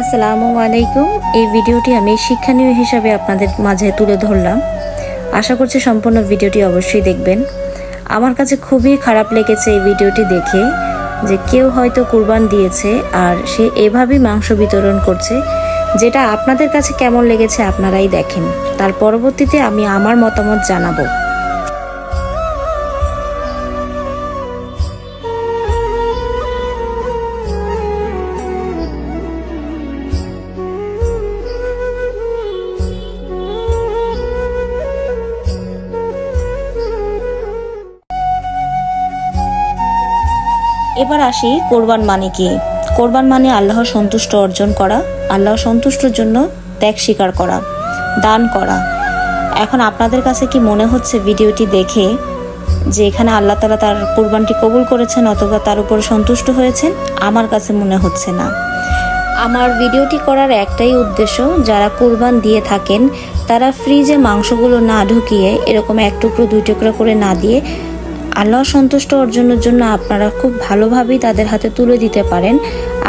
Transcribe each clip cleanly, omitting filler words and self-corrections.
আসসালামু আলাইকুম। এই ভিডিওটি আমি শিক্ষণীয় হিসাবে আপনাদের মাঝে তুলে ধরলাম। আশা করছি সম্পূর্ণ ভিডিওটি অবশ্যই দেখবেন। আমার কাছে খুবই খারাপ লেগেছে এই ভিডিওটি দেখে, যে কেউ হয়তো কুরবান দিয়েছে আর সে এভাবেই মাংস বিতরণ করছে। যেটা আপনাদের কাছে কেমন লেগেছে আপনারাই দেখেন, তার পরবর্তীতে আমি আমার মতামত জানাবো। এবার আসি কোরবান মানে কি। কোরবান মানে আল্লাহর সন্তুষ্ট অর্জন করা, আল্লাহর সন্তুষ্টর জন্য ত্যাগ স্বীকার করা, দান করা। এখন আপনাদের কাছে কি মনে হচ্ছে ভিডিওটি দেখে যে এখানে আল্লাহ তাআলা তার কোরবানটি কবুল করেছেন অথবা তার উপর সন্তুষ্ট হয়েছেন? আমার কাছে মনে হচ্ছে না। আমার ভিডিওটি করার একটাই উদ্দেশ্য, যারা কোরবান দিয়ে থাকেন তারা ফ্রিজে মাংসগুলো না ঢুকিয়ে এরকম এক টুকরো দুই টুকরো করে না দিয়ে আল্লাহ সন্তুষ্ট অর্জনের জন্য আপনারা খুব ভালোভাবেই তাদের হাতে তুলে দিতে পারেন।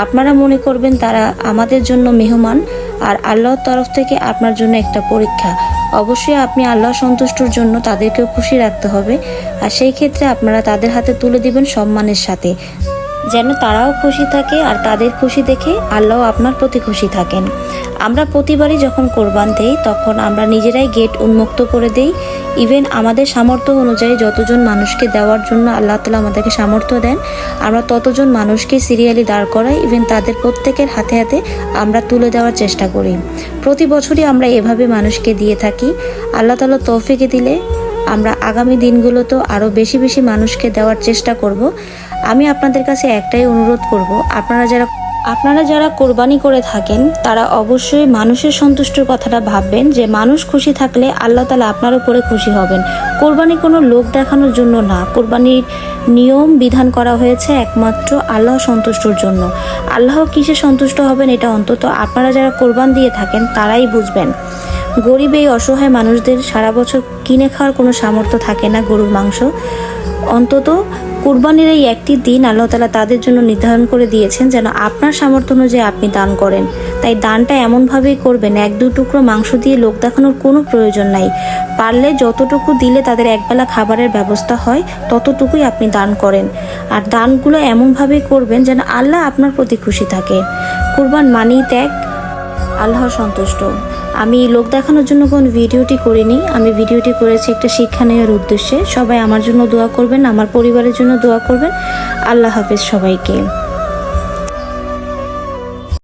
আপনারা মনে করবেন তারা আমাদের জন্য মেহমান, আর আল্লাহর তরফ থেকে আপনার জন্য একটা পরীক্ষা। অবশ্যই আপনি আল্লাহ সন্তুষ্টর জন্য তাদেরকেও খুশি রাখতে হবে, আর সেই ক্ষেত্রে আপনারা তাদের হাতে তুলে দিবেন সম্মানের সাথে, যেন তারাও খুশি থাকে আর তাদের খুশি দেখে আল্লাহ আপনার প্রতি খুশি থাকেন। আমরা প্রতিবারই যখন কোরবান দেই তখন আমরা নিজেরাই গেট উন্মুক্ত করে দেই। ইভেন আমাদের সামর্থ্য অনুযায়ী যতজন মানুষকে দেওয়ার জন্য আল্লাহ তাআলা আমাদেরকে সামর্থ্য দেন, আমরা ততজন মানুষকে সিরিয়ালি দাঁড় করাই। ইভেন তাদের প্রত্যেকের হাতে হাতে আমরা তুলে দেওয়ার চেষ্টা করি। প্রতি বছরই আমরা এভাবে মানুষকে দিয়ে থাকি। আল্লাহ তাআলা তৌফিক দিলে আমরা আগামী দিনগুলোতেও আরও বেশি বেশি মানুষকে দেওয়ার চেষ্টা করব। আমি আপনাদের কাছে একটাই অনুরোধ করব, আপনারা যারা কোরবানি করে থাকেন তারা অবশ্যই মানুষের সন্তুষ্টির কথাটা ভাববেন, যে মানুষ খুশি থাকলে আল্লাহ তাআলা আপনার উপরে খুশি হবেন। কোরবানি কোনো লোক দেখানোর জন্য না, কোরবানির নিয়ম বিধান করা হয়েছে একমাত্র আল্লাহ সন্তুষ্টর জন্য। আল্লাহ কিসে সন্তুষ্ট হবেন এটা অন্তত আপনারা যারা কোরবান দিয়ে থাকেন তারাই বুঝবেন। গরিব এই অসহায় মানুষদের সারা বছর কিনে খাওয়ার কোনো সামর্থ্য থাকে না গরুর মাংস, অন্তত কুরবানির এই একটি দিন আল্লাহ তাআলা তাদের জন্য নির্ধারণ করে দিয়েছেন যেন আপনার সামর্থ্য অনুযায়ী আপনি দান করেন। তাই দানটা এমনভাবেই করবেন, এক দু টুকরো মাংস দিয়ে লোক দেখানোর কোনো প্রয়োজন নাই। পারলে যতটুকু দিলে তাদের একবেলা খাবারের ব্যবস্থা হয় ততটুকুই আপনি দান করেন, আর দানগুলো এমনভাবেই করবেন যেন আল্লাহ আপনার প্রতি খুশি থাকে। কুরবান মানেই ত্যাগ, আল্লাহর সন্তুষ্ট। আমি লোক দেখানোর জন্য কোনো ভিডিওটি করিনি, আমি ভিডিওটি করেছি একটা শিক্ষা নেওয়ার উদ্দেশ্যে। সবাই আমার জন্য দোয়া করবেন, আমার পরিবারের জন্য দোয়া করবেন। আল্লাহ হাফেজ সবাইকে।